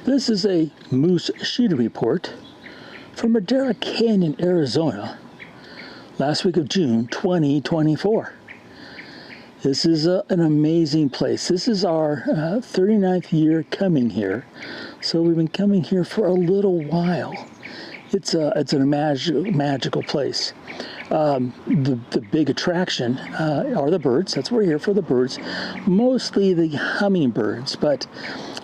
This is a moose shooting report from Madera Canyon, Arizona, last week of June 2024. This is an amazing place. This is our 39th year coming here, so we've been coming here for a little while. It's a magical place. The big attraction are the birds. That's what we're here for, the birds. Mostly the hummingbirds, but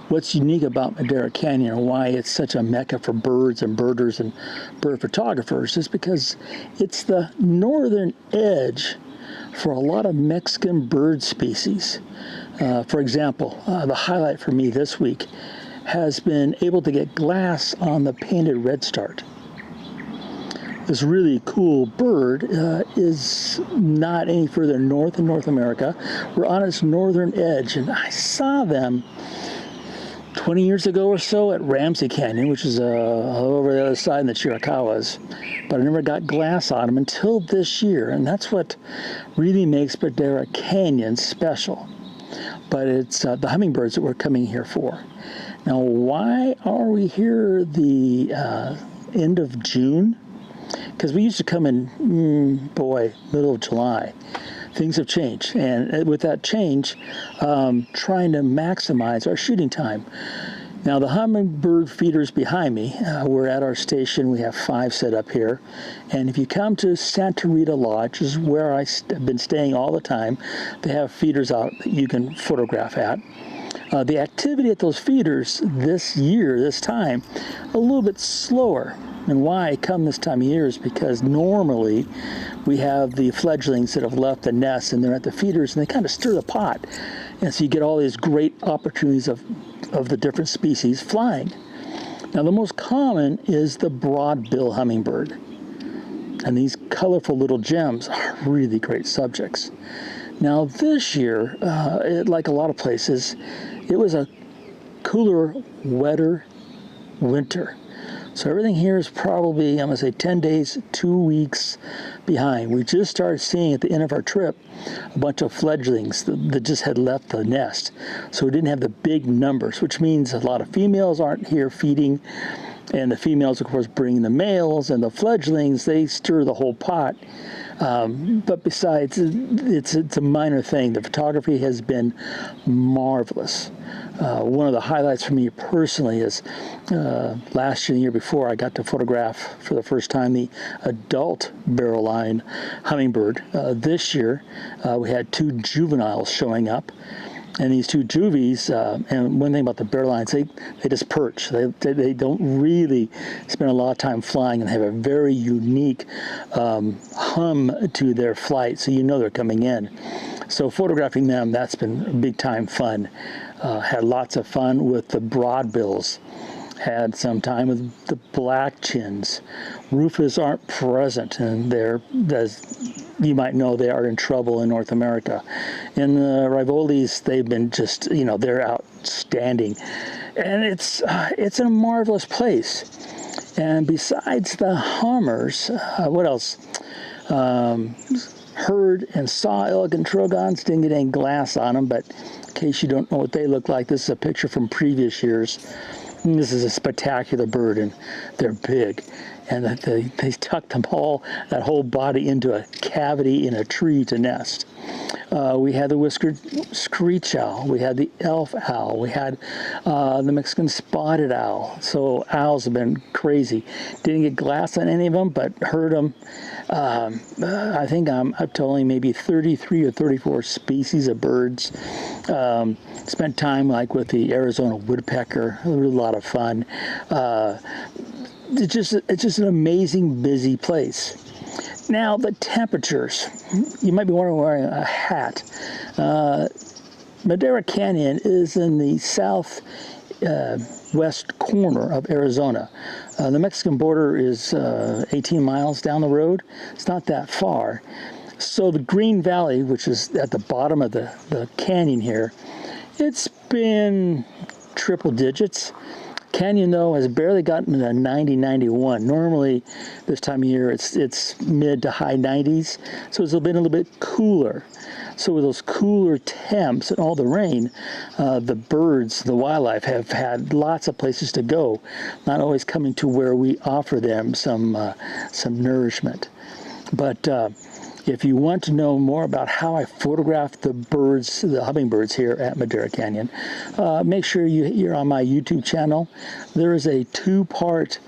what's unique about Madera Canyon and why it's such a mecca for birds and birders and bird photographers is because it's the northern edge for a lot of Mexican bird species. For example, the highlight for me this week has been able to get glass on the painted redstart. This really cool bird is not any further north in North America. We're on its northern edge, and I saw them 20 years ago or so at Ramsey Canyon, which is over the other side in the Chiricahuas, but I never got glass on them until this year, and that's what really makes Madera Canyon special. But it's the hummingbirds that we're coming here for. Now, why are we here the end of June? Because we used to come in, middle of July. Things have changed, and with that change, trying to maximize our shooting time. Now, the hummingbird feeders behind me, we're at our station. We have 5 set up here, and if you come to Santa Rita Lodge, which is where I've been staying all the time, they have feeders out that you can photograph at. The activity at those feeders this year, this time, a little bit slower. And why I come this time of year is because normally we have the fledglings that have left the nest and they're at the feeders and they kind of stir the pot. And so you get all these great opportunities of the different species flying. Now, the most common is the broad-bill hummingbird. And these colorful little gems are really great subjects. Now, this year, like a lot of places, it was a cooler, wetter winter. So everything here is probably, I'm going to say 10 days, 2 weeks behind. We just started seeing at the end of our trip a bunch of fledglings that just had left the nest. So we didn't have the big numbers, which means a lot of females aren't here feeding. And the females, of course, bring the males, and the fledglings, they stir the whole pot. But besides, it's a minor thing. The photography has been marvelous. One of the highlights for me personally is last year and the year before, I got to photograph for the first time the adult barrel line hummingbird. This year, we had 2 juveniles showing up. And these 2 juvies, and one thing about the barrel lines, they just perch. They don't really spend a lot of time flying, and they have a very unique hum to their flight, so you know they're coming in. So photographing them, that's been big time fun. Had lots of fun with the broadbills. Had some time with the black chins. Rufous aren't present, and they're, as you might know, they are in trouble in North America. And the Rivolis, they've been just, they're outstanding. And it's a marvelous place. And besides the hummers, what else? Heard and saw elegant trogons. Didn't get any glass on them, but in case you don't know what they look like, this is a picture from previous years. And this is a spectacular bird, and they're big. And they tuck them that whole body into a cavity in a tree to nest. We had the whiskered screech owl. We had the elf owl. We had the Mexican spotted owl. So owls have been crazy. Didn't get glass on any of them, but heard them. I think I'm up to only maybe 33 or 34 species of birds. Spent time like with the Arizona woodpecker. It was a lot of fun. It's just an amazing, busy place. Now, the temperatures. You might be wondering, wearing a hat. Madera Canyon is in the southwest corner of Arizona. The Mexican border is 18 miles down the road. It's not that far. So the Green Valley, which is at the bottom of the canyon here, it's been triple digits. Canyon, though, has barely gotten to 90, 91. Normally, this time of year, it's mid to high 90s, so it's been a little bit cooler. So with those cooler temps and all the rain, the birds, the wildlife have had lots of places to go, not always coming to where we offer them some nourishment. But if you want to know more about how I photograph the birds, the hummingbirds here at Madera Canyon, make sure you're on my YouTube channel. There is a 2-part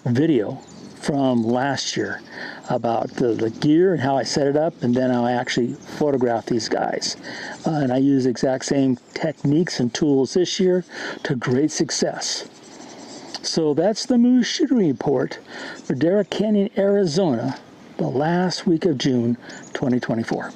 video from last year about the gear and how I set it up, and then how I actually photograph these guys. And I use the exact same techniques and tools this year to great success. So that's the Moose Shooting Report, Madera Canyon, Arizona, the last week of June 2024.